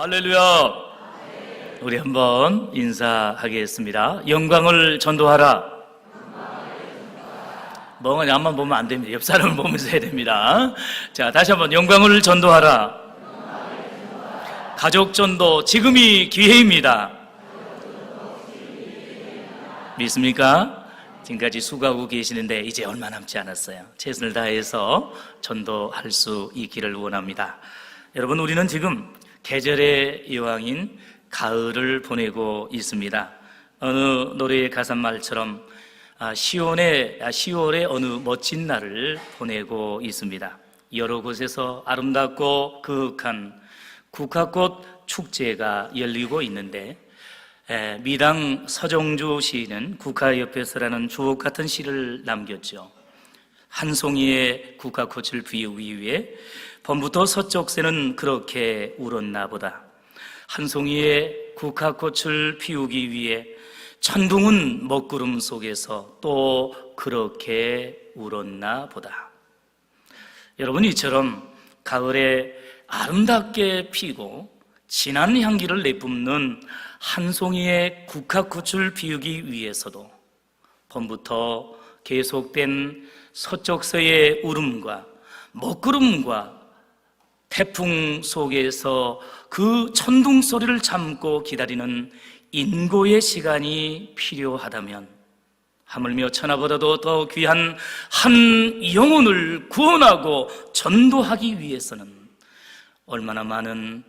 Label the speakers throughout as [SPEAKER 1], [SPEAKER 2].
[SPEAKER 1] 할렐루야. 우리 한번 인사하겠습니다. 영광을 전도하라. 멍하니 앞만 보면 안 됩니다. 옆 사람을 보면서 해야 됩니다. 자, 다시 한번 영광을 전도하라. 가족 전도 지금이 기회입니다. 믿습니까? 지금까지 수고하고 계시는데 이제 얼마 남지 않았어요. 최선을 다해서 전도할 수 있기를 원합니다. 여러분, 우리는 지금 계절의 여왕인 가을을 보내고 있습니다. 어느 노래의 가사말처럼 10월의 어느 멋진 날을 보내고 있습니다. 여러 곳에서 아름답고 그윽한 국화꽃 축제가 열리고 있는데, 미당 서정주 시인은 국화옆에서라는 주옥 같은 시를 남겼죠. 한 송이의 국화꽃을 피우기 위해 봄부터 서쪽새는 그렇게 울었나 보다. 한 송이의 국화꽃을 피우기 위해 천둥은 먹구름 속에서 또 그렇게 울었나 보다. 여러분, 이처럼 가을에 아름답게 피고 진한 향기를 내뿜는 한 송이의 국화꽃을 피우기 위해서도 봄부터 계속된 서쪽서의 울음과 먹구름과 태풍 속에서 그 천둥 소리를 참고 기다리는 인고의 시간이 필요하다면, 하물며 천하보다도 더 귀한 한 영혼을 구원하고 전도하기 위해서는 얼마나 많은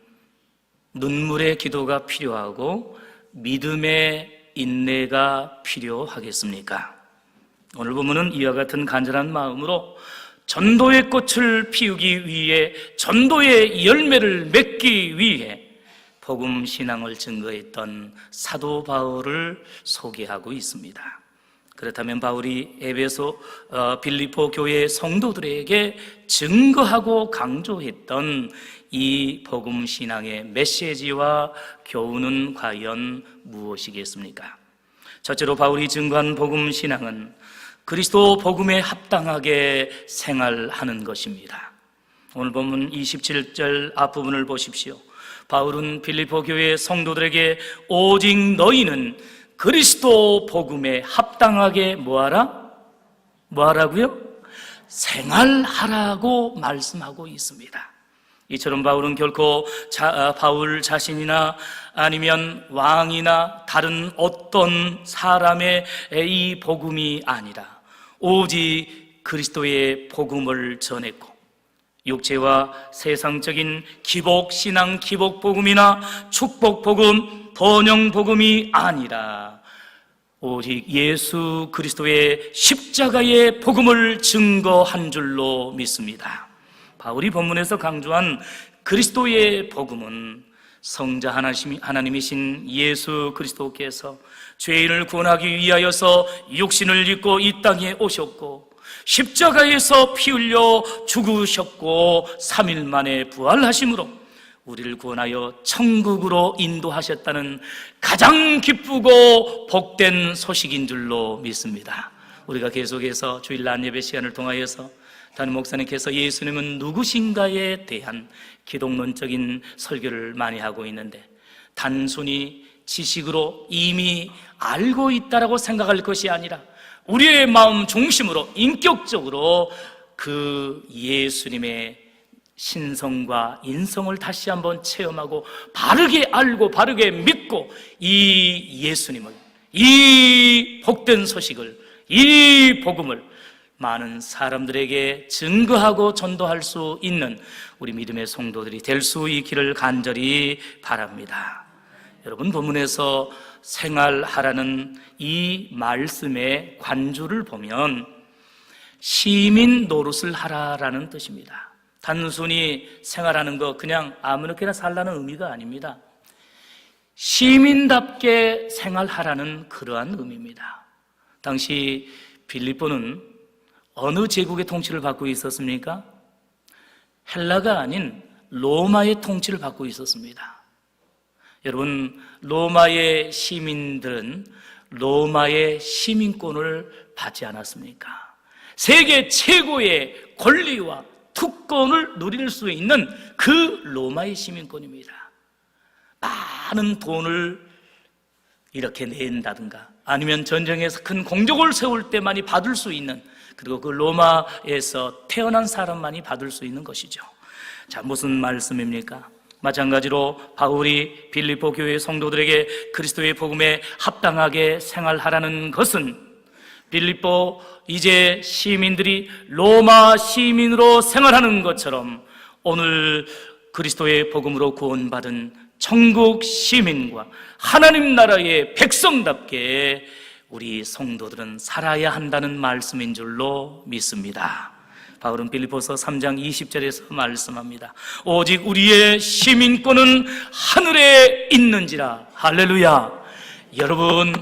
[SPEAKER 1] 눈물의 기도가 필요하고 믿음의 인내가 필요하겠습니까? 오늘 본문은 이와 같은 간절한 마음으로 전도의 꽃을 피우기 위해, 전도의 열매를 맺기 위해 복음 신앙을 증거했던 사도 바울을 소개하고 있습니다. 그렇다면 바울이 에베소 빌립보 교회 성도들에게 증거하고 강조했던 이 복음 신앙의 메시지와 교훈은 과연 무엇이겠습니까? 첫째로 바울이 증거한 복음 신앙은 그리스도 복음에 합당하게 생활하는 것입니다. 오늘 본문 27절 앞부분을 보십시오. 바울은 빌립보 교회 성도들에게 오직 너희는 그리스도 복음에 합당하게 뭐하라고요? 생활하라고 말씀하고 있습니다. 이처럼 바울은 결코 바울 자신이나 아니면 왕이나 다른 어떤 사람의 이 복음이 아니라 오직 그리스도의 복음을 전했고, 육체와 세상적인 기복신앙, 기복복음이나 축복복음, 번영복음이 아니라 오직 예수 그리스도의 십자가의 복음을 증거한 줄로 믿습니다. 바울이 본문에서 강조한 그리스도의 복음은 성자 하나님이신 예수 그리스도께서 죄인을 구원하기 위하여서 육신을 입고 이 땅에 오셨고 십자가에서 피 흘려 죽으셨고 3일 만에 부활하심으로 우리를 구원하여 천국으로 인도하셨다는 가장 기쁘고 복된 소식인 줄로 믿습니다. 우리가 계속해서 주일 낮 예배 시간을 통하여서 담임 목사님께서 예수님은 누구신가에 대한 기독론적인 설교를 많이 하고 있는데, 단순히 지식으로 이미 알고 있다라고 생각할 것이 아니라 우리의 마음 중심으로 인격적으로 그 예수님의 신성과 인성을 다시 한번 체험하고 바르게 알고 바르게 믿고 이 예수님을, 이 복된 소식을, 이 복음을 많은 사람들에게 증거하고 전도할 수 있는 우리 믿음의 성도들이 될 수 있기를 간절히 바랍니다. 여러분, 본문에서 생활하라는 이 말씀의 관주를 보면 시민 노릇을 하라라는 뜻입니다. 단순히 생활하는 거 그냥 아무렇게나 살라는 의미가 아닙니다. 시민답게 생활하라는 그러한 의미입니다. 당시 빌립보는 어느 제국의 통치를 받고 있었습니까? 헬라가 아닌 로마의 통치를 받고 있었습니다. 여러분, 로마의 시민들은 로마의 시민권을 받지 않았습니까? 세계 최고의 권리와 특권을 누릴 수 있는 그 로마의 시민권입니다. 많은 돈을 이렇게 낸다든가 아니면 전쟁에서 큰 공적을 세울 때만이 받을 수 있는, 그리고 그 로마에서 태어난 사람만이 받을 수 있는 것이죠. 자, 무슨 말씀입니까? 마찬가지로 바울이 빌립보 교회 성도들에게 그리스도의 복음에 합당하게 생활하라는 것은 빌립보 이제 시민들이 로마 시민으로 생활하는 것처럼 오늘 그리스도의 복음으로 구원받은 천국 시민과 하나님 나라의 백성답게 우리 성도들은 살아야 한다는 말씀인 줄로 믿습니다. 바울은 빌립보서 3장 20절에서 말씀합니다. 오직 우리의 시민권은 하늘에 있는지라. 할렐루야. 여러분,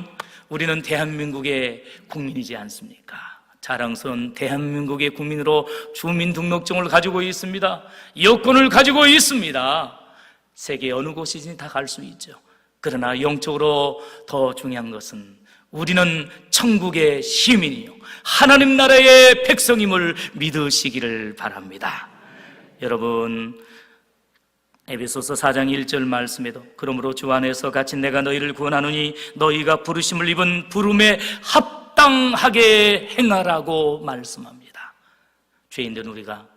[SPEAKER 1] 우리는 대한민국의 국민이지 않습니까? 자랑스러운 대한민국의 국민으로 주민등록증을 가지고 있습니다. 여권을 가지고 있습니다. 세계 어느 곳이든지 다 갈 수 있죠. 그러나 영적으로 더 중요한 것은 우리는 천국의 시민이요 하나님 나라의 백성임을 믿으시기를 바랍니다. 여러분, 에베소서 4장 1절 말씀에도 그러므로 주 안에서 같이 내가 너희를 구원하노니 너희가 부르심을 입은 부름에 합당하게 행하라고 말씀합니다. 죄인된 우리가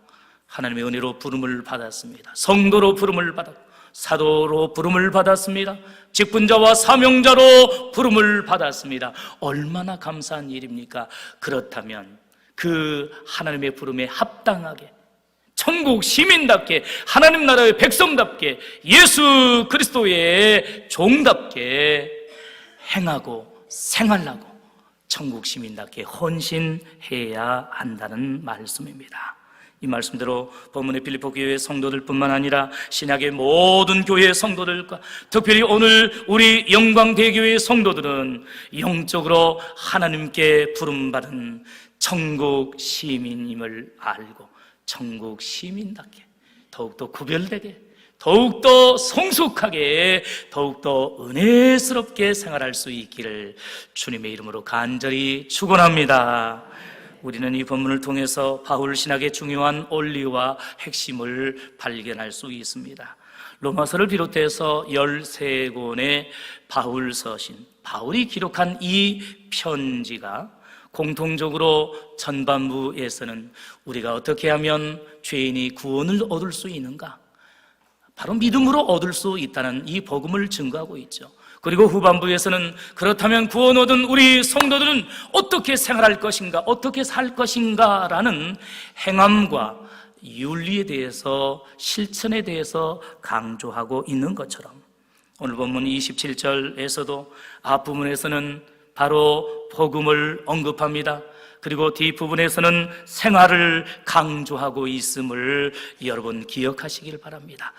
[SPEAKER 1] 하나님의 은혜로 부름을 받았습니다. 성도로 부름을 받았고 사도로 부름을 받았습니다. 직분자와 사명자로 부름을 받았습니다. 얼마나 감사한 일입니까? 그렇다면 그 하나님의 부름에 합당하게 천국 시민답게 하나님 나라의 백성답게 예수 그리스도의 종답게 행하고 생활하고 천국 시민답게 헌신해야 한다는 말씀입니다. 이 말씀대로 본문의 빌립보 교회 성도들뿐만 아니라 신약의 모든 교회 성도들과 특별히 오늘 우리 영광대교회 성도들은 영적으로 하나님께 부름받은 천국 시민임을 알고 천국 시민답게 더욱더 구별되게 더욱더 성숙하게 더욱더 은혜스럽게 생활할 수 있기를 주님의 이름으로 간절히 축원합니다. 우리는 이 본문을 통해서 바울 신학의 중요한 원리와 핵심을 발견할 수 있습니다. 로마서를 비롯해서 13권의 바울 서신, 바울이 기록한 이 편지가 공통적으로 전반부에서는 우리가 어떻게 하면 죄인이 구원을 얻을 수 있는가? 바로 믿음으로 얻을 수 있다는 이 복음을 증거하고 있죠. 그리고 후반부에서는 그렇다면 구원 얻은 우리 성도들은 어떻게 생활할 것인가, 어떻게 살 것인가 라는 행함과 윤리에 대해서, 실천에 대해서 강조하고 있는 것처럼 오늘 본문 27절에서도 앞부분에서는 바로 복음을 언급합니다. 그리고 뒷부분에서는 생활을 강조하고 있음을 여러분 기억하시길 바랍니다.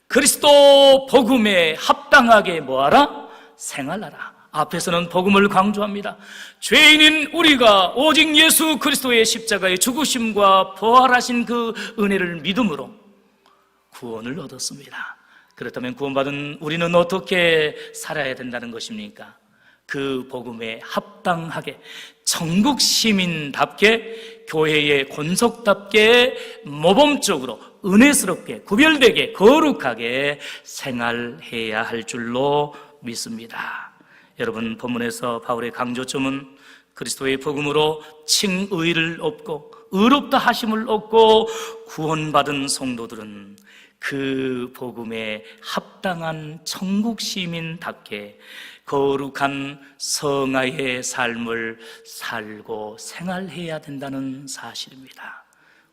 [SPEAKER 1] 그리스도 복음에 합당하게 뭐하라? 생활하라. 앞에서는 복음을 강조합니다. 죄인인 우리가 오직 예수 그리스도의 십자가의 죽으심과 부활하신 그 은혜를 믿음으로 구원을 얻었습니다. 그렇다면 구원받은 우리는 어떻게 살아야 된다는 것입니까? 그 복음에 합당하게 천국 시민답게 교회의 권속답게 모범적으로 은혜스럽게 구별되게 거룩하게 생활해야 할 줄로 믿습니다. 여러분, 본문에서 바울의 강조점은 그리스도의 복음으로 칭의를 얻고 의롭다 하심을 얻고 구원받은 성도들은 그 복음에 합당한 천국 시민답게 거룩한 성화의 삶을 살고 생활해야 된다는 사실입니다.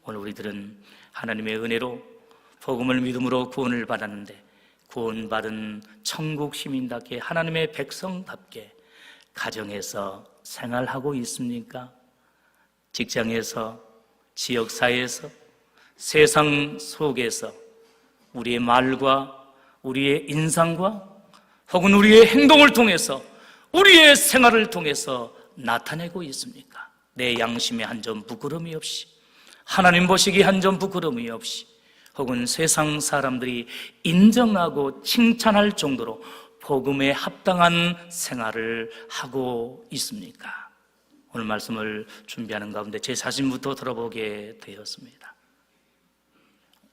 [SPEAKER 1] 오늘 우리들은 하나님의 은혜로 복음을 믿음으로 구원을 받았는데 구원받은 천국 시민답게 하나님의 백성답게 가정에서 생활하고 있습니까? 직장에서, 지역사회에서, 세상 속에서 우리의 말과 우리의 인상과 혹은 우리의 행동을 통해서 우리의 생활을 통해서 나타내고 있습니까? 내 양심에 한 점 부끄러움이 없이 하나님 보시기에 한 점 부끄러움이 없이 혹은 세상 사람들이 인정하고 칭찬할 정도로 복음에 합당한 생활을 하고 있습니까? 오늘 말씀을 준비하는 가운데 제 자신부터 들어보게 되었습니다.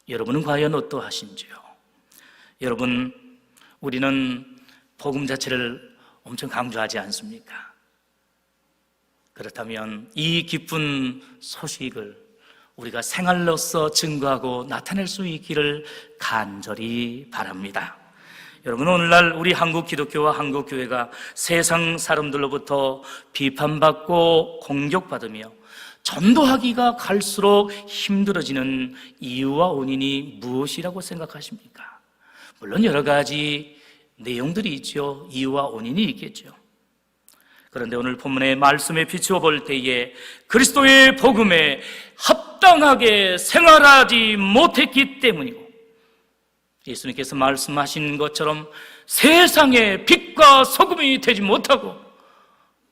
[SPEAKER 1] 여러분은 과연 어떠하신지요? 여러분, 우리는 복음 자체를 엄청 강조하지 않습니까? 그렇다면 이 기쁜 소식을 우리가 생활로서 증거하고 나타낼 수 있기를 간절히 바랍니다. 여러분, 오늘날 우리 한국 기독교와 한국 교회가 세상 사람들로부터 비판받고 공격받으며 전도하기가 갈수록 힘들어지는 이유와 원인이 무엇이라고 생각하십니까? 물론 여러 가지 내용들이 있죠. 이유와 원인이 있겠죠. 그런데 오늘 본문의 말씀에 비추어 볼 때에 그리스도의 복음에 합당하게 생활하지 못했기 때문이고, 예수님께서 말씀하신 것처럼 세상의 빛과 소금이 되지 못하고,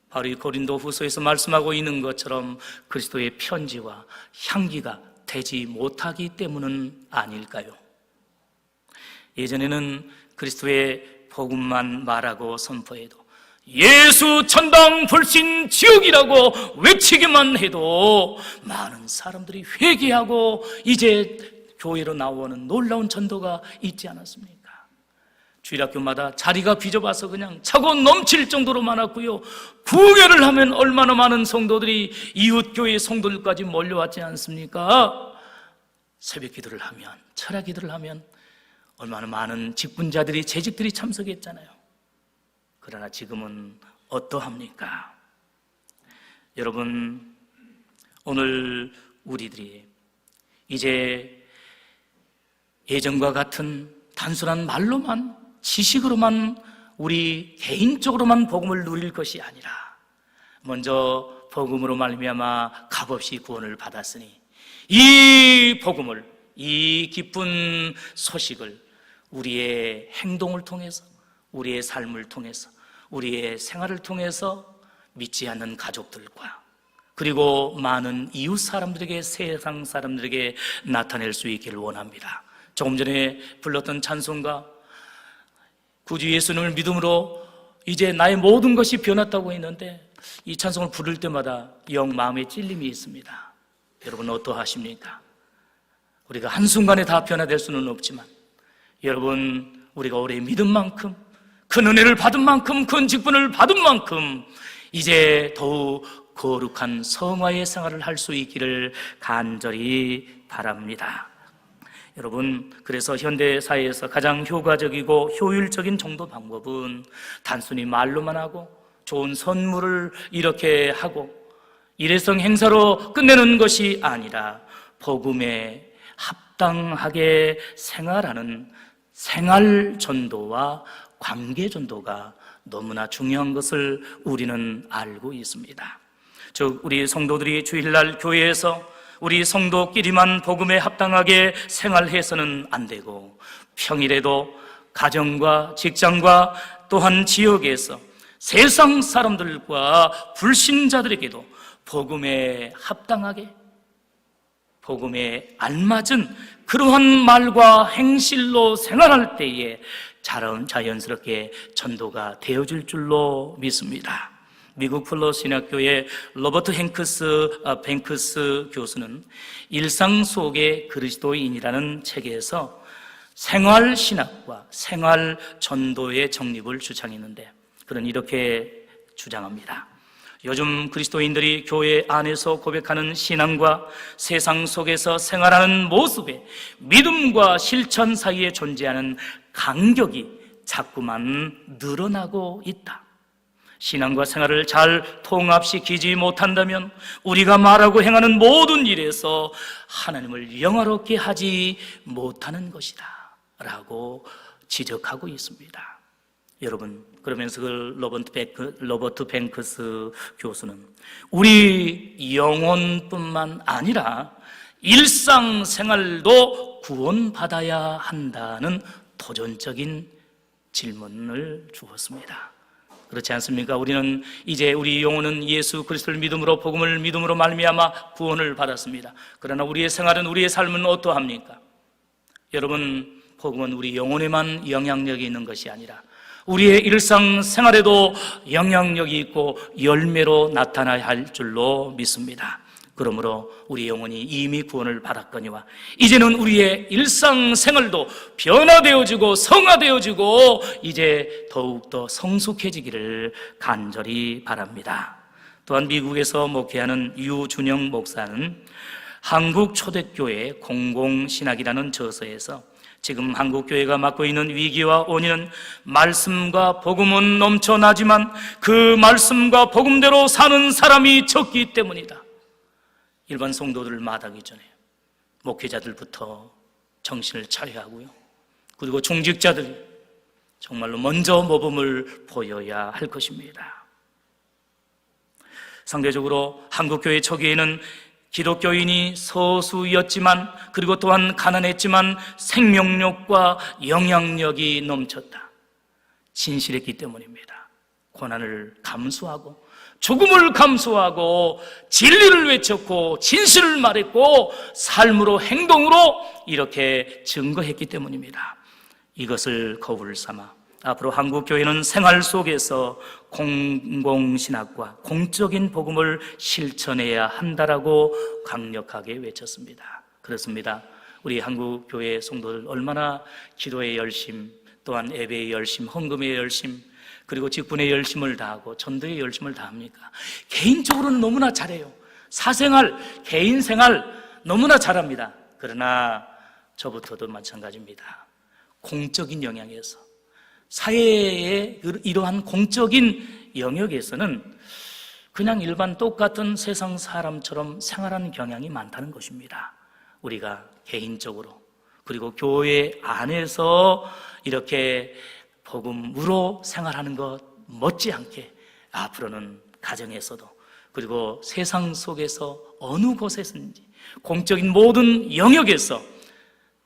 [SPEAKER 1] 바로 이 고린도 후서에서 말씀하고 있는 것처럼 그리스도의 편지와 향기가 되지 못하기 때문은 아닐까요? 예전에는 그리스도의 복음만 말하고 선포해도 예수 천당 불신 지옥이라고 외치기만 해도 많은 사람들이 회개하고 이제 교회로 나오는 놀라운 전도가 있지 않았습니까? 주일학교마다 자리가 비좁아서 그냥 차고 넘칠 정도로 많았고요, 부흥회를 하면 얼마나 많은 성도들이 이웃교회 성도들까지 몰려왔지 않습니까? 새벽 기도를 하면, 철야 기도를 하면 얼마나 많은 직분자들이, 재직들이 참석했잖아요. 그러나 지금은 어떠합니까? 여러분, 오늘 우리들이 이제 예전과 같은 단순한 말로만, 지식으로만, 우리 개인적으로만 복음을 누릴 것이 아니라 먼저 복음으로 말미암아 값없이 구원을 받았으니 이 복음을, 이 기쁜 소식을 우리의 행동을 통해서, 우리의 삶을 통해서, 우리의 생활을 통해서 믿지 않는 가족들과 그리고 많은 이웃 사람들에게, 세상 사람들에게 나타낼 수 있기를 원합니다. 조금 전에 불렀던 찬송가, 구주 예수님을 믿음으로 이제 나의 모든 것이 변했다고 했는데, 이 찬송을 부를 때마다 영 마음에 찔림이 있습니다. 여러분 어떠하십니까? 우리가 한순간에 다 변화될 수는 없지만, 여러분, 우리가 오래 믿은 만큼, 큰 은혜를 받은 만큼, 큰 직분을 받은 만큼 이제 더욱 거룩한 성화의 생활을 할 수 있기를 간절히 바랍니다. 여러분, 그래서 현대사회에서 가장 효과적이고 효율적인 정도 방법은 단순히 말로만 하고 좋은 선물을 이렇게 하고 일회성 행사로 끝내는 것이 아니라 복음에 합당하게 생활하는 생활 전도와 관계 전도가 너무나 중요한 것을 우리는 알고 있습니다. 즉, 우리 성도들이 주일날 교회에서 우리 성도끼리만 복음에 합당하게 생활해서는 안 되고, 평일에도 가정과 직장과 또한 지역에서 세상 사람들과 불신자들에게도 복음에 합당하게, 복음에 알맞은 그러한 말과 행실로 생활할 때에 자연스럽게 전도가 되어질 줄로 믿습니다. 미국 플러 신학교의 로버트 뱅크스 교수는 일상 속의 그리스도인이라는 책에서 생활신학과 생활전도의 정립을 주창했는데, 그는 이렇게 주장합니다. 요즘 그리스도인들이 교회 안에서 고백하는 신앙과 세상 속에서 생활하는 모습에 믿음과 실천 사이에 존재하는 간격이 자꾸만 늘어나고 있다. 신앙과 생활을 잘 통합시키지 못한다면 우리가 말하고 행하는 모든 일에서 하나님을 영화롭게 하지 못하는 것이다 라고 지적하고 있습니다. 여러분, 그러면서 그 로버트 뱅크스 교수는 우리 영혼뿐만 아니라 일상생활도 구원받아야 한다는 도전적인 질문을 주었습니다. 그렇지 않습니까? 우리는 이제 우리 영혼은 예수 그리스도를 믿음으로, 복음을 믿음으로 말미암아 구원을 받았습니다. 그러나 우리의 생활은, 우리의 삶은 어떠합니까? 여러분, 복음은 우리 영혼에만 영향력이 있는 것이 아니라 우리의 일상생활에도 영향력이 있고 열매로 나타나야 할 줄로 믿습니다. 그러므로 우리 영혼이 이미 구원을 받았거니와 이제는 우리의 일상생활도 변화되어지고 성화되어지고 이제 더욱더 성숙해지기를 간절히 바랍니다. 또한 미국에서 목회하는 유준영 목사는 한국초대교회 공공신학이라는 저서에서 지금 한국교회가 맡고 있는 위기와 원인은 말씀과 복음은 넘쳐나지만 그 말씀과 복음대로 사는 사람이 적기 때문이다. 일반 성도들을 마다하기 전에 목회자들부터 정신을 차려야 하고요, 그리고 중직자들이 정말로 먼저 모범을 보여야 할 것입니다. 상대적으로 한국교회 초기에는 기독교인이 소수였지만, 그리고 또한 가난했지만 생명력과 영향력이 넘쳤다. 진실했기 때문입니다. 고난을 감수하고 죽음을 감수하고 진리를 외쳤고 진실을 말했고 삶으로 행동으로 이렇게 증거했기 때문입니다. 이것을 거울 삼아 앞으로 한국교회는 생활 속에서 공공신학과 공적인 복음을 실천해야 한다라고 강력하게 외쳤습니다. 그렇습니다. 우리 한국교회 성도들 얼마나 기도의 열심, 또한 예배의 열심, 헌금의 열심, 그리고 직분의 열심을 다하고 전도의 열심을 다합니까? 개인적으로는 너무나 잘해요. 사생활, 개인생활 너무나 잘합니다. 그러나 저부터도 마찬가지입니다. 공적인 영향에서, 사회의 이러한 공적인 영역에서는 그냥 일반 똑같은 세상 사람처럼 생활하는 경향이 많다는 것입니다. 우리가 개인적으로 그리고 교회 안에서 이렇게 복음으로 생활하는 것 못지않게 앞으로는 가정에서도 그리고 세상 속에서 어느 곳에서든지 공적인 모든 영역에서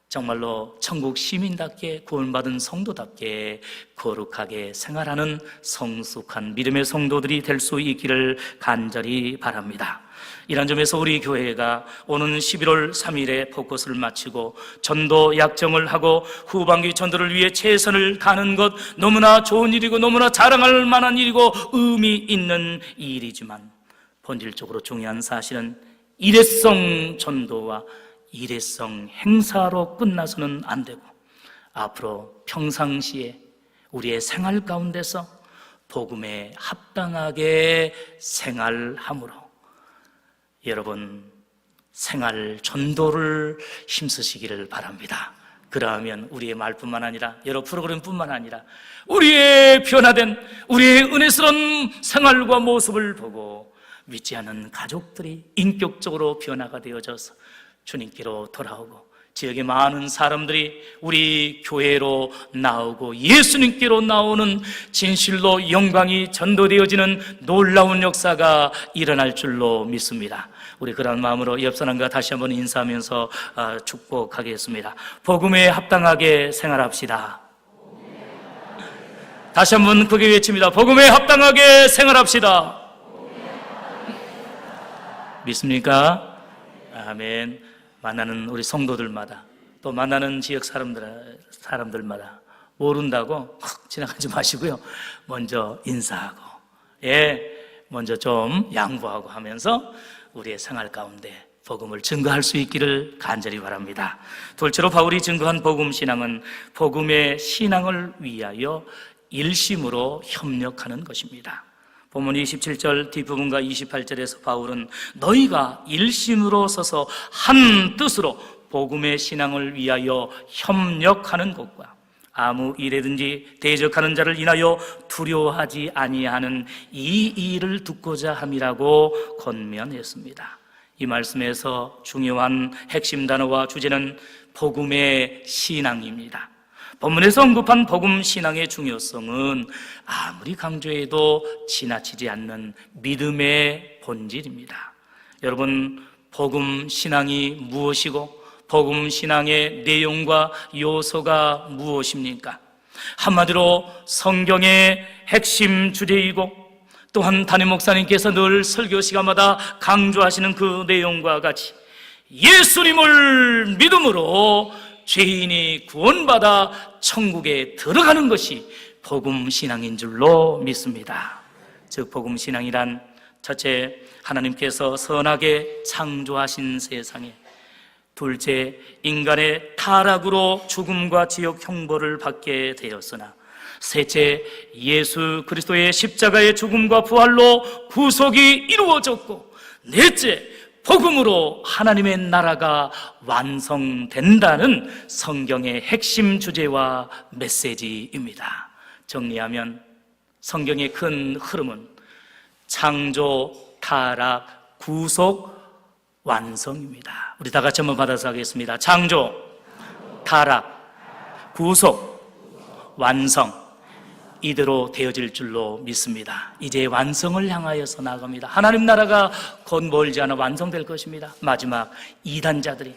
[SPEAKER 1] 정말로 천국 시민답게 구원받은 성도답게 거룩하게 생활하는 성숙한 믿음의 성도들이 될 수 있기를 간절히 바랍니다. 이런 점에서 우리 교회가 오는 11월 3일에 포커스를 마치고 전도 약정을 하고 후반기 전도를 위해 최선을 다하는 것 너무나 좋은 일이고 너무나 자랑할 만한 일이고 의미 있는 일이지만, 본질적으로 중요한 사실은 일회성 전도와 일회성 행사로 끝나서는 안 되고, 앞으로 평상시에 우리의 생활 가운데서 복음에 합당하게 생활함으로 여러분 생활 전도를 힘쓰시기를 바랍니다. 그러하면 우리의 말뿐만 아니라 여러 프로그램뿐만 아니라 우리의 변화된 우리의 은혜스러운 생활과 모습을 보고 믿지 않는 가족들이 인격적으로 변화가 되어져서 주님께로 돌아오고, 지역의 많은 사람들이 우리 교회로 나오고 예수님께로 나오는 진실로 영광이 전도되어지는 놀라운 역사가 일어날 줄로 믿습니다. 우리 그런 마음으로 옆 사람과 다시 한번 인사하면서 축복하겠습니다. 복음에 합당하게 생활합시다. 다시 한번 크게 외칩니다. 복음에 합당하게 생활합시다. 믿습니까? 아멘. 만나는 우리 성도들마다, 또 만나는 지역 사람들마다 모른다고 확 지나가지 마시고요, 먼저 인사하고, 먼저 좀 양보하고 하면서 우리의 생활 가운데 복음을 증거할 수 있기를 간절히 바랍니다. 둘째로 바울이 증거한 복음 신앙은 복음의 신앙을 위하여 일심으로 협력하는 것입니다. 본문 27절 뒷부분과 28절에서 바울은 너희가 일심으로 서서 한 뜻으로 복음의 신앙을 위하여 협력하는 것과 아무 일에든지 대적하는 자를 인하여 두려워하지 아니하는 이 일을 듣고자 함이라고 권면했습니다. 이 말씀에서 중요한 핵심 단어와 주제는 복음의 신앙입니다. 본문에서 언급한 복음 신앙의 중요성은 아무리 강조해도 지나치지 않는 믿음의 본질입니다. 여러분, 복음 신앙이 무엇이고 복음 신앙의 내용과 요소가 무엇입니까? 한마디로 성경의 핵심 주제이고, 또한 담임 목사님께서 늘 설교 시간마다 강조하시는 그 내용과 같이 예수님을 믿음으로 죄인이 구원받아 천국에 들어가는 것이 복음 신앙인 줄로 믿습니다. 즉 복음 신앙이란 첫째, 하나님께서 선하게 창조하신 세상에, 둘째, 인간의 타락으로 죽음과 지옥 형벌을 받게 되었으나, 셋째, 예수 그리스도의 십자가의 죽음과 부활로 구속이 이루어졌고, 넷째, 복음으로 하나님의 나라가 완성된다는 성경의 핵심 주제와 메시지입니다. 정리하면 성경의 큰 흐름은 창조, 타락, 구속, 완성입니다. 우리 다 같이 한번 받아서 하겠습니다. 창조, 타락, 구속, 완성. 이대로 되어질 줄로 믿습니다. 이제 완성을 향하여서 나갑니다. 하나님 나라가 곧 멀지 않아 완성될 것입니다. 마지막 이단자들이,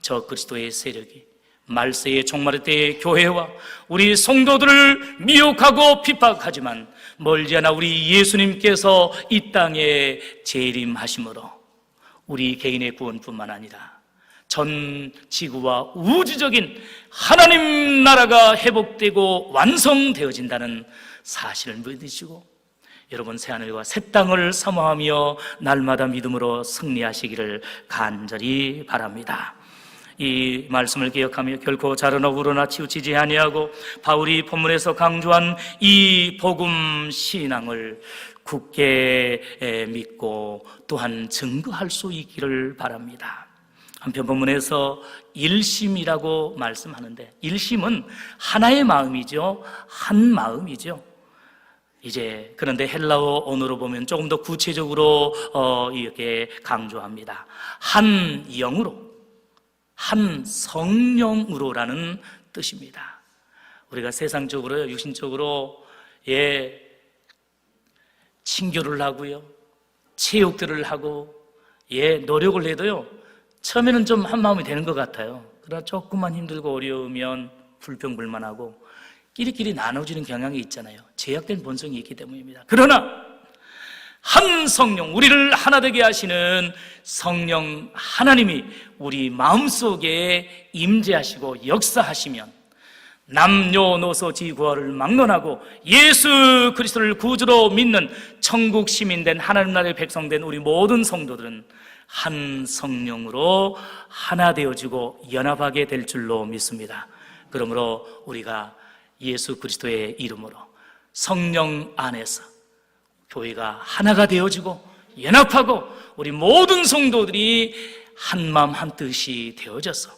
[SPEAKER 1] 저 그리스도의 세력이 말세의 종말의 때의 교회와 우리 성도들을 미혹하고 핍박하지만 멀지 않아 우리 예수님께서 이 땅에 재림하심으로 우리 개인의 구원뿐만 아니라 전 지구와 우주적인 하나님 나라가 회복되고 완성되어진다는 사실을 믿으시고, 여러분 새하늘과 새 땅을 사모하며 날마다 믿음으로 승리하시기를 간절히 바랍니다. 이 말씀을 기억하며 결코 자르나 우러나 치우치지 아니하고 바울이 본문에서 강조한 이 복음 신앙을 굳게 믿고 또한 증거할 수 있기를 바랍니다. 한편 본문에서 일심이라고 말씀하는데, 일심은 하나의 마음이죠. 한 마음이죠. 이제 그런데 헬라어 언어로 보면 조금 더 구체적으로 이렇게 강조합니다. 한 영으로, 한 성령으로라는 뜻입니다. 우리가 세상적으로요, 육신적으로 친교를 하고요, 체육들을 하고 노력을 해도요, 처음에는 좀 한 마음이 되는 것 같아요. 그러나 조금만 힘들고 어려우면 불평불만하고 끼리끼리 나눠지는 경향이 있잖아요. 제약된 본성이 있기 때문입니다. 그러나 한 성령, 우리를 하나 되게 하시는 성령 하나님이 우리 마음속에 임재하시고 역사하시면 남녀노소 지구화를 막론하고 예수 그리스도를 구주로 믿는 천국 시민된 하나님 나라의 백성된 우리 모든 성도들은 한 성령으로 하나 되어지고 연합하게 될 줄로 믿습니다. 그러므로 우리가 예수 그리스도의 이름으로 성령 안에서 교회가 하나가 되어지고 연합하고 우리 모든 성도들이 한 마음 한 뜻이 되어져서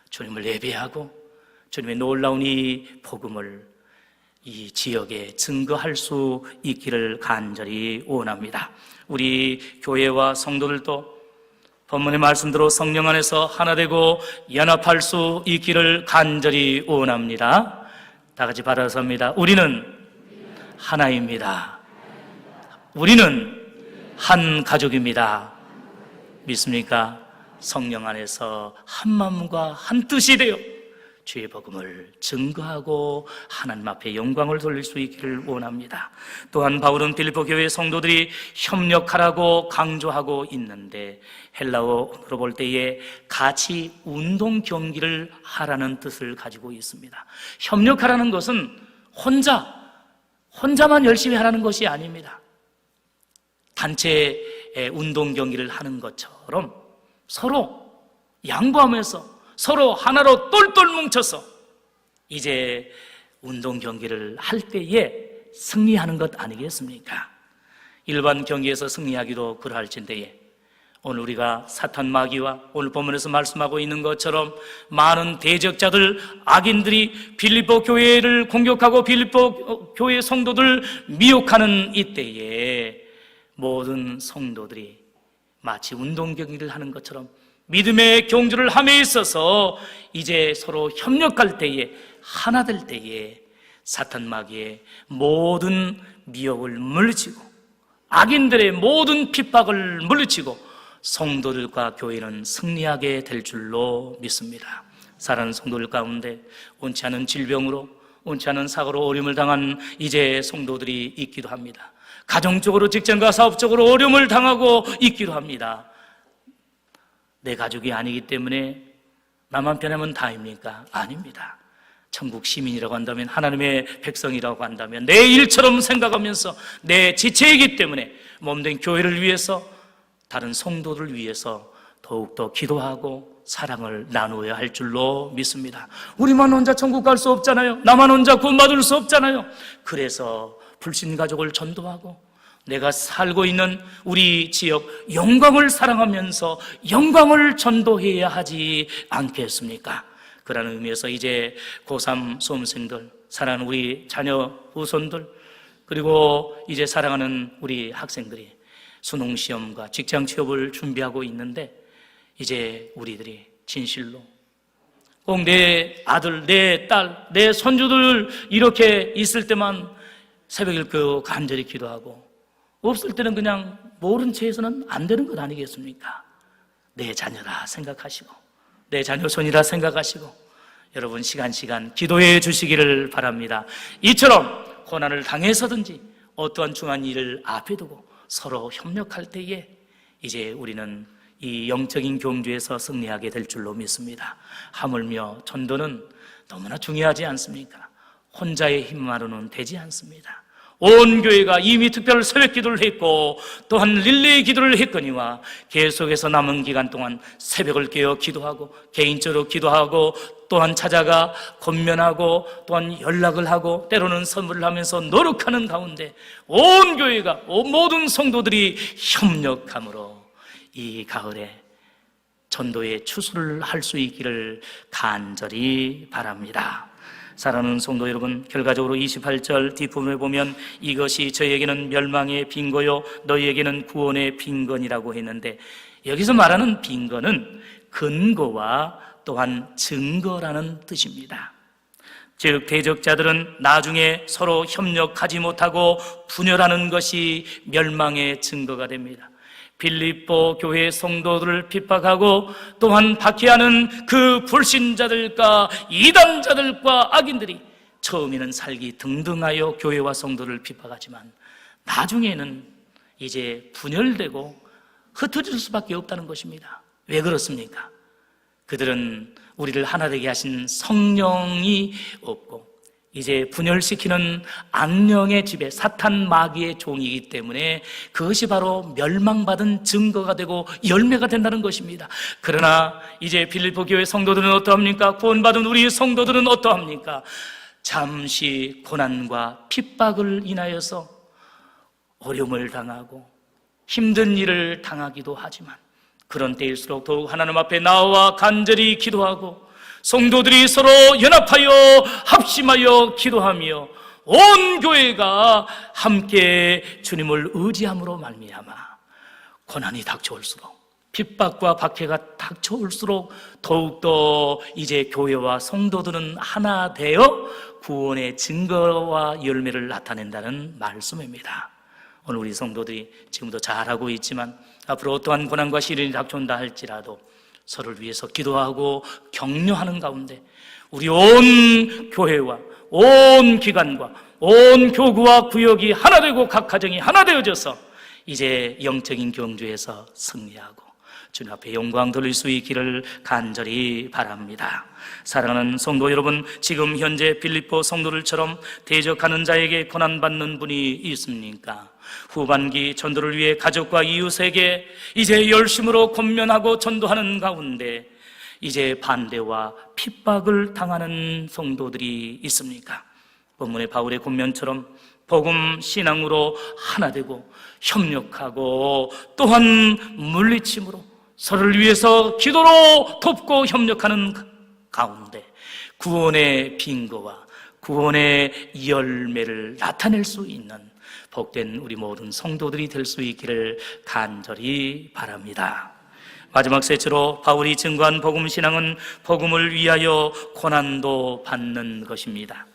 [SPEAKER 1] 주님을 예배하고 주님의 놀라운 이 복음을 이 지역에 증거할 수 있기를 간절히 원합니다. 우리 교회와 성도들도 본문의 말씀대로 성령 안에서 하나 되고 연합할 수 있기를 간절히 원합니다. 다 같이 받아섭니다. 우리는 하나입니다. 우리는 한 가족입니다. 믿습니까? 성령 안에서 한 마음과 한 뜻이 되어 주의 복음을 증거하고 하나님 앞에 영광을 돌릴 수 있기를 원합니다. 또한 바울은 빌립보 교회 성도들이 협력하라고 강조하고 있는데 헬라어로 볼 때에 같이 운동 경기를 하라는 뜻을 가지고 있습니다. 협력하라는 것은 혼자만 열심히 하라는 것이 아닙니다. 단체 운동 경기를 하는 것처럼 서로 양보하면서 서로 하나로 똘똘 뭉쳐서 이제 운동 경기를 할 때에 승리하는 것 아니겠습니까? 일반 경기에서 승리하기도 그러할진대에 오늘 우리가 사탄 마귀와 오늘 본문에서 말씀하고 있는 것처럼 많은 대적자들, 악인들이 빌립보 교회를 공격하고 빌립보 교회 성도들 미혹하는 이때에 모든 성도들이 마치 운동 경기를 하는 것처럼 믿음의 경주를 함에 있어서 이제 서로 협력할 때에 하나 될 때에 사탄 마귀의 모든 미혹을 물리치고 악인들의 모든 핍박을 물리치고 성도들과 교회는 승리하게 될 줄로 믿습니다. 사랑하는 성도들 가운데 원치 않은 질병으로 원치 않은 사고로 어려움을 당한 이제 성도들이 있기도 합니다. 가정적으로 직장과 사업적으로 어려움을 당하고 있기도 합니다. 내 가족이 아니기 때문에 나만 편하면 다입니까? 아닙니다. 천국 시민이라고 한다면, 하나님의 백성이라고 한다면 내 일처럼 생각하면서 내 지체이기 때문에 몸된 교회를 위해서, 다른 성도를 위해서 더욱더 기도하고 사랑을 나누어야 할 줄로 믿습니다. 우리만 혼자 천국 갈 수 없잖아요. 나만 혼자 구원받을 수 없잖아요. 그래서 불신가족을 전도하고 내가 살고 있는 우리 지역 영광을 사랑하면서 영광을 전도해야 하지 않겠습니까? 그런 의미에서 이제 고3 수험생들, 사랑하는 우리 자녀 후손들, 그리고 이제 사랑하는 우리 학생들이 수능시험과 직장 취업을 준비하고 있는데, 이제 우리들이 진실로 꼭 내 아들, 내 딸, 내 손주들 이렇게 있을 때만 새벽 읽고 간절히 기도하고, 없을 때는 그냥 모른 채해서는 안 되는 것 아니겠습니까? 내 자녀라 생각하시고 내 자녀손이라 생각하시고 여러분 시간 기도해 주시기를 바랍니다. 이처럼 고난을 당해서든지 어떠한 중한 일을 앞에 두고 서로 협력할 때에 이제 우리는 이 영적인 경주에서 승리하게 될 줄로 믿습니다. 하물며 전도는 너무나 중요하지 않습니까? 혼자의 힘만으로는 되지 않습니다. 온 교회가 이미 특별 새벽 기도를 했고 또한 릴레이 기도를 했거니와 계속해서 남은 기간 동안 새벽을 깨어 기도하고 개인적으로 기도하고 또한 찾아가 권면하고 또한 연락을 하고 때로는 선물을 하면서 노력하는 가운데 온 교회가, 모든 성도들이 협력함으로 이 가을에 전도의 추수를 할 수 있기를 간절히 바랍니다. 사랑하는 성도 여러분, 결과적으로 28절 뒷부분에 보면 이것이 저에게는 멸망의 빈거요 너희에게는 구원의 빈건이라고 했는데, 여기서 말하는 빈건은 근거와 또한 증거라는 뜻입니다. 즉 대적자들은 나중에 서로 협력하지 못하고 분열하는 것이 멸망의 증거가 됩니다. 빌립보 교회 성도들을 핍박하고 또한 박해하는 그 불신자들과 이단자들과 악인들이 처음에는 살기 등등하여 교회와 성도를 핍박하지만 나중에는 이제 분열되고 흩어질 수밖에 없다는 것입니다. 왜 그렇습니까? 그들은 우리를 하나 되게 하신 성령이 없고 이제 분열시키는 악령의 지배, 사탄 마귀의 종이기 때문에 그것이 바로 멸망받은 증거가 되고 열매가 된다는 것입니다. 그러나 이제 빌립보 교회 성도들은 어떠합니까? 구원받은 우리 성도들은 어떠합니까? 잠시 고난과 핍박을 인하여서 어려움을 당하고 힘든 일을 당하기도 하지만 그런 때일수록 더욱 하나님 앞에 나와 간절히 기도하고 성도들이 서로 연합하여 합심하여 기도하며 온 교회가 함께 주님을 의지함으로 말미암아 고난이 닥쳐올수록, 핍박과 박해가 닥쳐올수록 더욱더 이제 교회와 성도들은 하나 되어 구원의 증거와 열매를 나타낸다는 말씀입니다. 오늘 우리 성도들이 지금도 잘하고 있지만 앞으로 어떠한 고난과 시련이 닥쳐온다 할지라도 서로를 위해서 기도하고 격려하는 가운데 우리 온 교회와 온 기관과 온 교구와 구역이 하나 되고 각 가정이 하나 되어져서 이제 영적인 경주에서 승리하고 주님 앞에 영광 돌릴 수 있기를 간절히 바랍니다. 사랑하는 성도 여러분, 지금 현재 빌립보 성도들처럼 대적하는 자에게 고난받는 분이 있습니까? 후반기 전도를 위해 가족과 이웃에게 이제 열심으로 권면하고 전도하는 가운데 이제 반대와 핍박을 당하는 성도들이 있습니까? 본문의 바울의 권면처럼 복음 신앙으로 하나 되고 협력하고 또한 물리침으로 서로를 위해서 기도로 돕고 협력하는 가운데 구원의 빈거와 구원의 열매를 나타낼 수 있는 복된 우리 모든 성도들이 될 수 있기를 간절히 바랍니다. 마지막 셋째로 바울이 증거한 복음 신앙은 복음을 위하여 고난도 받는 것입니다.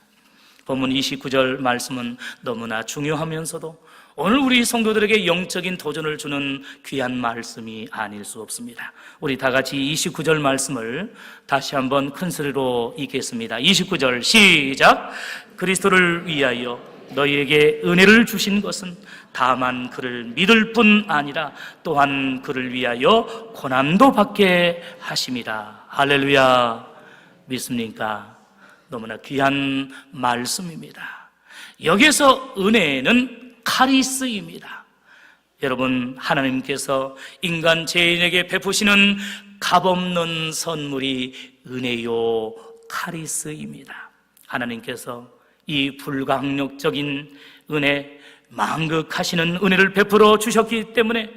[SPEAKER 1] 본문 29절 말씀은 너무나 중요하면서도 오늘 우리 성도들에게 영적인 도전을 주는 귀한 말씀이 아닐 수 없습니다. 우리 다 같이 29절 말씀을 다시 한번 큰 소리로 읽겠습니다. 29절 시작. 그리스도를 위하여 너희에게 은혜를 주신 것은 다만 그를 믿을 뿐 아니라 또한 그를 위하여 고난도 받게 하심이라. 할렐루야. 믿습니까? 너무나 귀한 말씀입니다. 여기서 은혜는 카리스입니다. 여러분, 하나님께서 인간 죄인에게 베푸시는 값없는 선물이 은혜요 카리스입니다. 하나님께서 이 불강력적인 은혜, 만극하시는 은혜를 베풀어 주셨기 때문에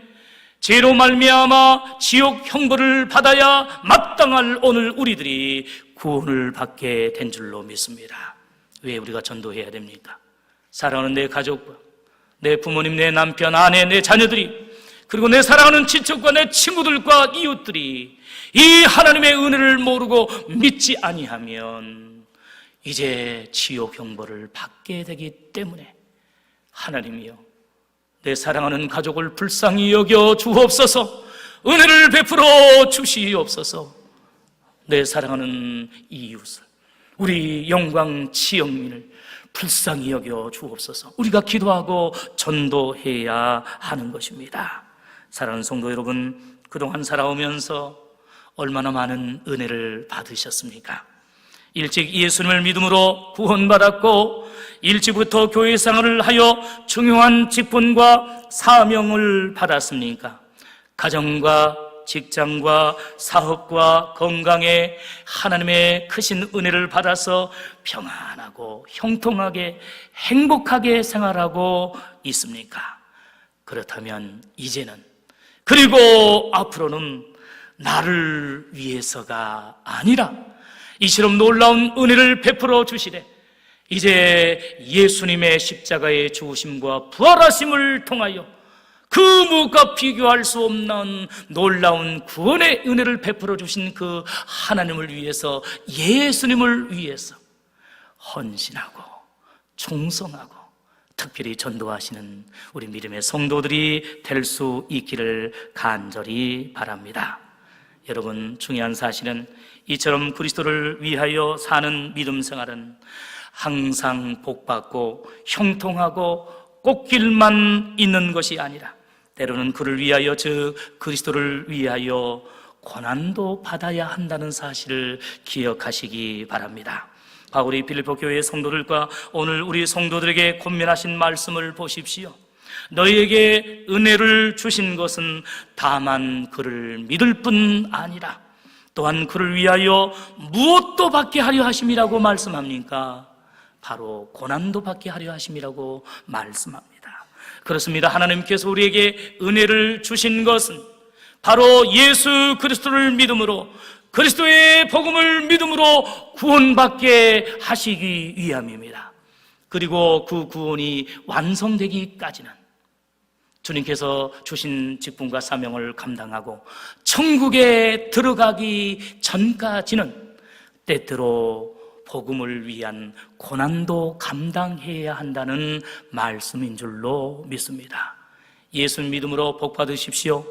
[SPEAKER 1] 죄로 말미암아 지옥 형벌을 받아야 마땅할 오늘 우리들이 구원을 받게 된 줄로 믿습니다. 왜 우리가 전도해야 됩니까? 사랑하는 내 가족과 내 부모님, 내 남편, 아내, 내 자녀들이, 그리고 내 사랑하는 친척과 내 친구들과 이웃들이 이 하나님의 은혜를 모르고 믿지 아니하면 이제 지옥 형벌을 받게 되기 때문에 하나님이여, 내 사랑하는 가족을 불쌍히 여겨 주옵소서. 은혜를 베풀어 주시옵소서. 내 사랑하는 이웃을, 우리 영광 지영민을 불쌍히 여겨 주옵소서. 우리가 기도하고 전도해야 하는 것입니다. 사랑하는 성도 여러분, 그동안 살아오면서 얼마나 많은 은혜를 받으셨습니까? 일찍 예수님을 믿음으로 구원받았고 일찍부터 교회 생활을 하여 중요한 직분과 사명을 받았습니까? 가정과 직장과 사업과 건강에 하나님의 크신 은혜를 받아서 평안하고 형통하게 행복하게 생활하고 있습니까? 그렇다면 이제는, 그리고 앞으로는 나를 위해서가 아니라 이처럼 놀라운 은혜를 베풀어 주시되 이제 예수님의 십자가의 죽으심과 부활하심을 통하여 그 무엇과 비교할 수 없는 놀라운 구원의 은혜를 베풀어 주신 그 하나님을 위해서, 예수님을 위해서 헌신하고 충성하고 특별히 전도하시는 우리 믿음의 성도들이 될 수 있기를 간절히 바랍니다. 여러분, 중요한 사실은 이처럼 그리스도를 위하여 사는 믿음 생활은 항상 복받고 형통하고 꽃길만 있는 것이 아니라 때로는 그를 위하여, 즉 그리스도를 위하여 고난도 받아야 한다는 사실을 기억하시기 바랍니다. 바울이 빌립보 교회의 성도들과 오늘 우리 성도들에게 권면하신 말씀을 보십시오. 너희에게 은혜를 주신 것은 다만 그를 믿을 뿐 아니라 또한 그를 위하여 무엇도 받게 하려 하심이라고 말씀합니까? 바로 고난도 받게 하려 하심이라고 말씀합니다. 그렇습니다. 하나님께서 우리에게 은혜를 주신 것은 바로 예수 그리스도를 믿음으로, 그리스도의 복음을 믿음으로 구원받게 하시기 위함입니다. 그리고 그 구원이 완성되기까지는 주님께서 주신 직분과 사명을 감당하고 천국에 들어가기 전까지는 때때로 복음을 위한 고난도 감당해야 한다는 말씀인 줄로 믿습니다. 예수 믿음으로 복 받으십시오.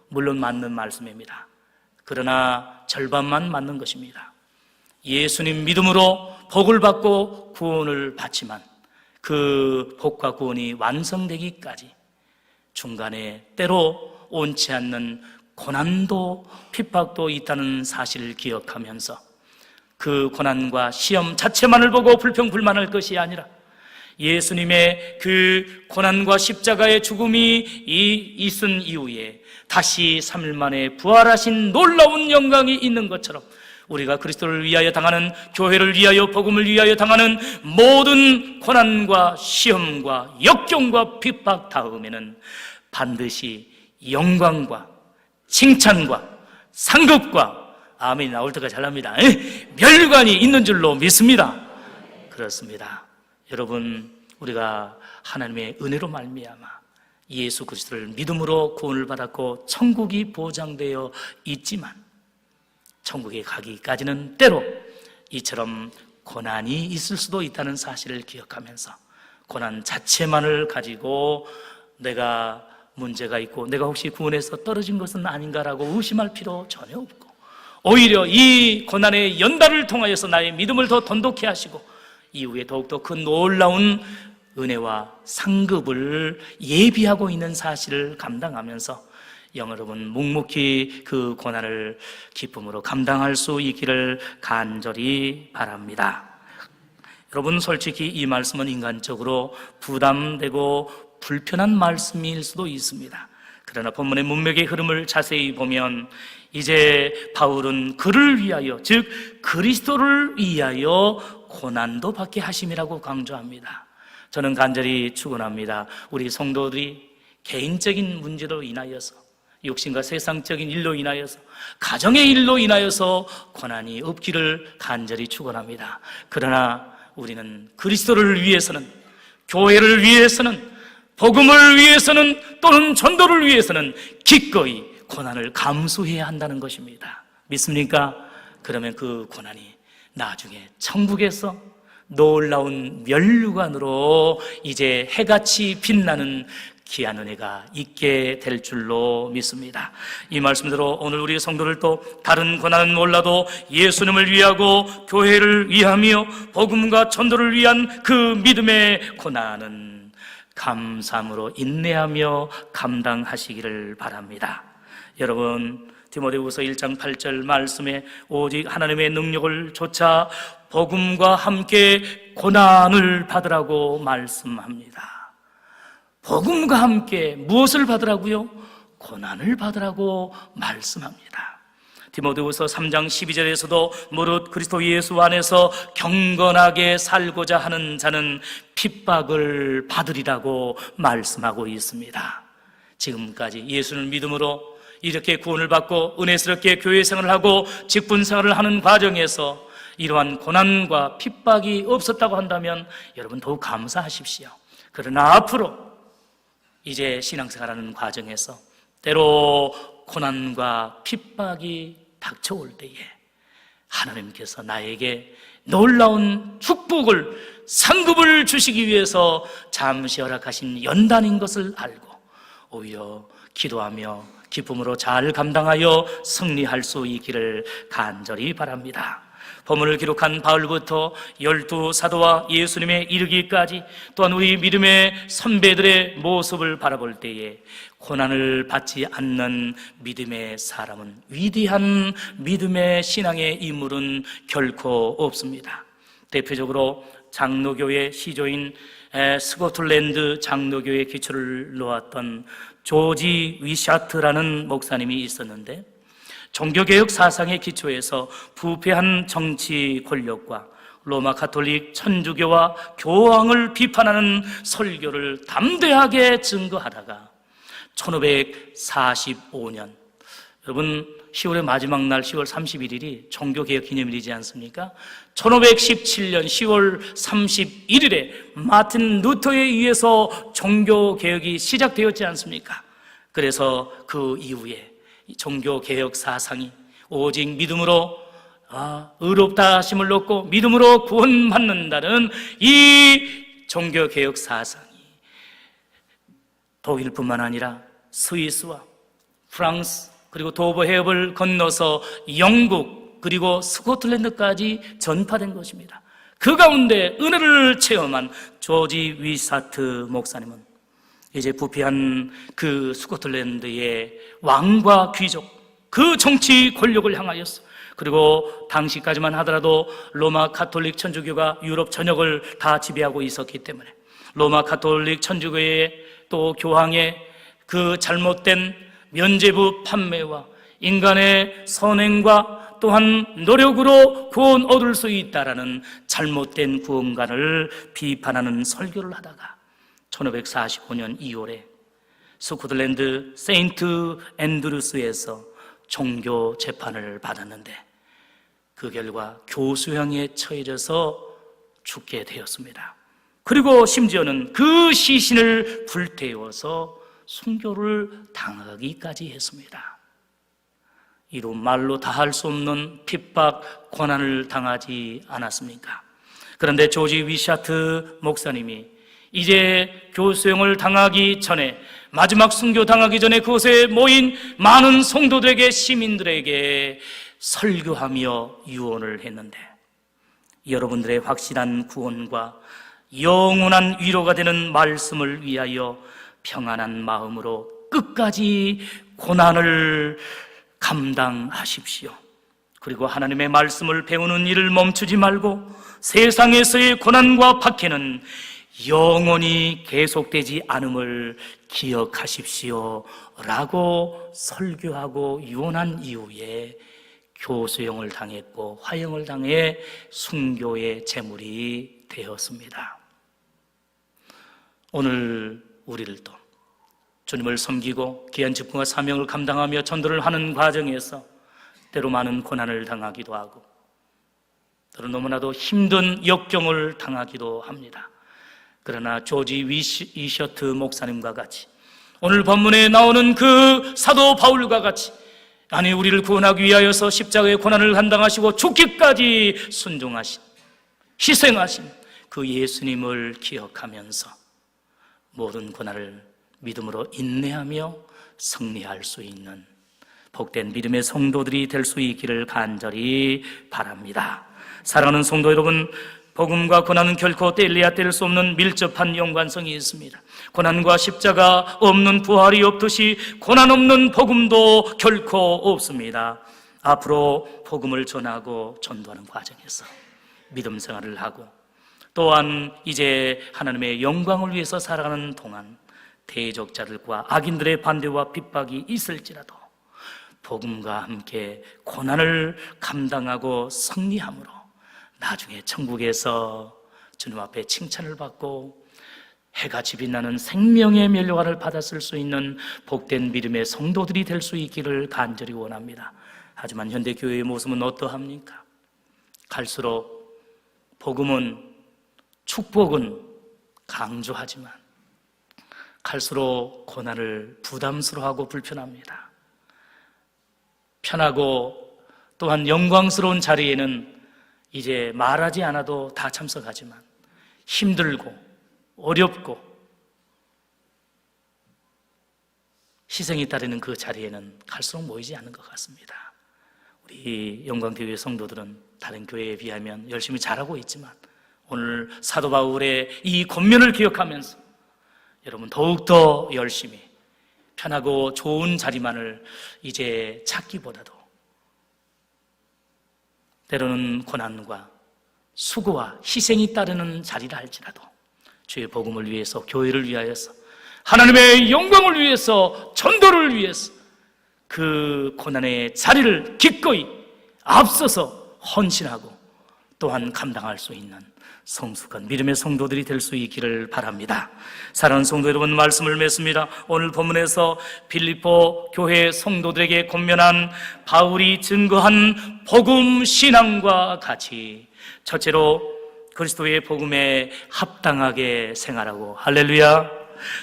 [SPEAKER 1] 물론 맞는 말씀입니다. 그러나 절반만 맞는 것입니다. 예수님 믿음으로 복을 받고 구원을 받지만 그 복과 구원이 완성되기까지 중간에 때로 온치 않는 고난도 핍박도 있다는 사실을 기억하면서 그 고난과 시험 자체만을 보고 불평불만할 것이 아니라 예수님의 그 고난과 십자가의 죽음이 있은 이후에 다시 3일 만에 부활하신 놀라운 영광이 있는 것처럼 우리가 그리스도를 위하여 당하는, 교회를 위하여, 복음을 위하여 당하는 모든 고난과 시험과 역경과 핍박 다음에는 반드시 영광과 칭찬과 상급과, 아멘 나올 때가 잘납니다, 멸관이 있는 줄로 믿습니다. 그렇습니다. 여러분, 우리가 하나님의 은혜로 말미암아 예수 그리스도를 믿음으로 구원을 받았고 천국이 보장되어 있지만 천국에 가기까지는 때로 이처럼 고난이 있을 수도 있다는 사실을 기억하면서 고난 자체만을 가지고 내가 문제가 있고 내가 혹시 구원에서 떨어진 것은 아닌가라고 의심할 필요 전혀 없고, 오히려 이 고난의 연단을 통하여서 나의 믿음을 더 돈독해 하시고 이후에 더욱더 그 놀라운 은혜와 상급을 예비하고 있는 사실을 감당하면서 여러분 묵묵히 그 고난을 기쁨으로 감당할 수 있기를 간절히 바랍니다. 여러분, 솔직히 이 말씀은 인간적으로 부담되고 불편한 말씀일 수도 있습니다. 그러나 본문의 문맥의 흐름을 자세히 보면 이제 바울은 그를 위하여, 즉 그리스도를 위하여 고난도 받게 하심이라고 강조합니다. 저는 간절히 축원합니다. 우리 성도들이 개인적인 문제로 인하여서, 육신과 세상적인 일로 인하여서, 가정의 일로 인하여서 고난이 없기를 간절히 축원합니다. 그러나 우리는 그리스도를 위해서는, 교회를 위해서는, 복음을 위해서는, 또는 전도를 위해서는 기꺼이 고난을 감수해야 한다는 것입니다. 믿습니까? 그러면 그 고난이 나중에 천국에서 놀라운 면류관으로 이제 해같이 빛나는 귀한 은혜가 있게 될 줄로 믿습니다. 이 말씀대로 오늘 우리 성도들 또 다른 고난은 몰라도 예수님을 위하고 교회를 위하며 복음과 전도를 위한 그 믿음의 고난은 감사함으로 인내하며 감당하시기를 바랍니다. 여러분, 디모데후서 1장 8절 말씀에 오직 하나님의 능력을 좇아 복음과 함께 고난을 받으라고 말씀합니다. 복음과 함께 무엇을 받으라고요? 고난을 받으라고 말씀합니다. 디모데후서 3장 12절에서도 무릇 그리스도 예수 안에서 경건하게 살고자 하는 자는 핍박을 받으리라고 말씀하고 있습니다. 지금까지 예수를 믿음으로 이렇게 구원을 받고 은혜스럽게 교회 생활을 하고 직분 생활을 하는 과정에서 이러한 고난과 핍박이 없었다고 한다면 여러분 더욱 감사하십시오. 그러나 앞으로 이제 신앙생활하는 과정에서 때로 고난과 핍박이 닥쳐올 때에 하나님께서 나에게 놀라운 축복을, 상급을 주시기 위해서 잠시 허락하신 연단인 것을 알고 오히려 기도하며 기쁨으로 잘 감당하여 승리할 수 있기를 간절히 바랍니다. 본문을 기록한 바울부터 12사도와 예수님에 이르기까지, 또한 우리 믿음의 선배들의 모습을 바라볼 때에 고난을 받지 않는 믿음의 사람은, 위대한 믿음의 신앙의 인물은 결코 없습니다. 대표적으로 장로교의 시조인 스코틀랜드 장로교의 기초를 놓았던 조지 위샤트라는 목사님이 있었는데, 종교개혁 사상의 기초에서 부패한 정치 권력과 로마 가톨릭 천주교와 교황을 비판하는 설교를 담대하게 증거하다가 1545년, 여러분 10월의 마지막 날 10월 31일이 종교개혁 기념일이지 않습니까? 1517년 10월 31일에 마틴 루터에 의해서 종교개혁이 시작되었지 않습니까? 그래서 그 이후에 종교개혁 사상이 오직 믿음으로 의롭다 하심을 얻고 믿음으로 구원받는다는 이 종교개혁 사상이 독일뿐만 아니라 스위스와 프랑스, 그리고 도보 해협을 건너서 영국, 그리고 스코틀랜드까지 전파된 것입니다. 그 가운데 은혜를 체험한 조지 위사트 목사님은 이제 부패한 그 스코틀랜드의 왕과 귀족, 그 정치 권력을 향하여서, 그리고 당시까지만 하더라도 로마 가톨릭 천주교가 유럽 전역을 다 지배하고 있었기 때문에 로마 가톨릭 천주교의 또 교황의 그 잘못된 면죄부 판매와 인간의 선행과 또한 노력으로 구원 얻을 수 있다라는 잘못된 구원관을 비판하는 설교를 하다가 1545년 2월에 스코틀랜드 세인트 앤드루스에서 종교 재판을 받았는데 그 결과 교수형에 처해져서 죽게 되었습니다. 그리고 심지어는 그 시신을 불태워서 순교를 당하기까지 했습니다. 이로 말로 다 할 수 없는 핍박, 고난을 당하지 않았습니까? 그런데 조지 위샤트 목사님이 이제 교수형을 당하기 전에, 마지막 순교 당하기 전에 그곳에 모인 많은 성도들에게, 시민들에게 설교하며 유언을 했는데, 여러분들의 확실한 구원과 영원한 위로가 되는 말씀을 위하여 평안한 마음으로 끝까지 고난을 감당하십시오. 그리고 하나님의 말씀을 배우는 일을 멈추지 말고 세상에서의 고난과 박해는 영원히 계속되지 않음을 기억하십시오 라고 설교하고 유언한 이후에 교수형을 당했고 화형을 당해 순교의 제물이 되었습니다. 오늘 우리들도 주님을 섬기고 귀한 직분과 사명을 감당하며 전도를 하는 과정에서 때로 많은 고난을 당하기도 하고 때로 너무나도 힘든 역경을 당하기도 합니다. 그러나 조지 이셔트 목사님과 같이 오늘 본문에 나오는 그 사도 바울과 같이 아니 우리를 구원하기 위하여서 십자가의 고난을 감당하시고 죽기까지 순종하신 희생하신 그 예수님을 기억하면서 모든 고난을 믿음으로 인내하며 승리할 수 있는 복된 믿음의 성도들이 될 수 있기를 간절히 바랍니다. 사랑하는 성도 여러분, 복음과 고난은 결코 뗄래야 뗄 수 없는 밀접한 연관성이 있습니다. 고난과 십자가 없는 부활이 없듯이 고난 없는 복음도 결코 없습니다. 앞으로 복음을 전하고 전도하는 과정에서 믿음 생활을 하고 또한 이제 하나님의 영광을 위해서 살아가는 동안 대적자들과 악인들의 반대와 핍박이 있을지라도 복음과 함께 고난을 감당하고 승리함으로 나중에 천국에서 주님 앞에 칭찬을 받고 해같이 빛나는 생명의 면류관을 받았을 수 있는 복된 믿음의 성도들이 될 수 있기를 간절히 원합니다. 하지만 현대교회의 모습은 어떠합니까? 갈수록 복음은 축복은 강조하지만 갈수록 고난을 부담스러워하고 불편합니다. 편하고 또한 영광스러운 자리에는 이제 말하지 않아도 다 참석하지만 힘들고 어렵고 희생이 따르는 그 자리에는 갈수록 모이지 않는 것 같습니다. 우리 영광교회 성도들은 다른 교회에 비하면 열심히 잘하고 있지만 오늘 사도 바울의 이 권면을 기억하면서 여러분 더욱더 열심히 편하고 좋은 자리만을 이제 찾기보다도 때로는 고난과 수고와 희생이 따르는 자리라 할지라도 주의 복음을 위해서, 교회를 위하여서, 하나님의 영광을 위해서, 전도를 위해서 그 고난의 자리를 기꺼이 앞서서 헌신하고 또한 감당할 수 있는 성숙한 믿음의 성도들이 될 수 있기를 바랍니다. 사랑하는 성도 여러분, 말씀을 맺습니다. 오늘 본문에서 빌립보 교회 성도들에게 권면한 바울이 증거한 복음 신앙과 같이 첫째로 그리스도의 복음에 합당하게 생활하고 할렐루야.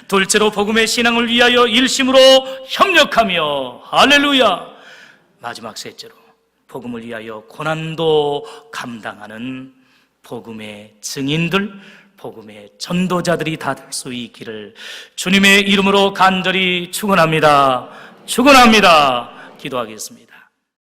[SPEAKER 1] 둘째로 복음의 신앙을 위하여 일심으로 협력하며 할렐루야. 마지막 셋째로 복음을 위하여 고난도 감당하는 복음의 증인들, 복음의 전도자들이 다 될 수 있기를 주님의 이름으로 간절히 축원합니다. 축원합니다. 기도하겠습니다.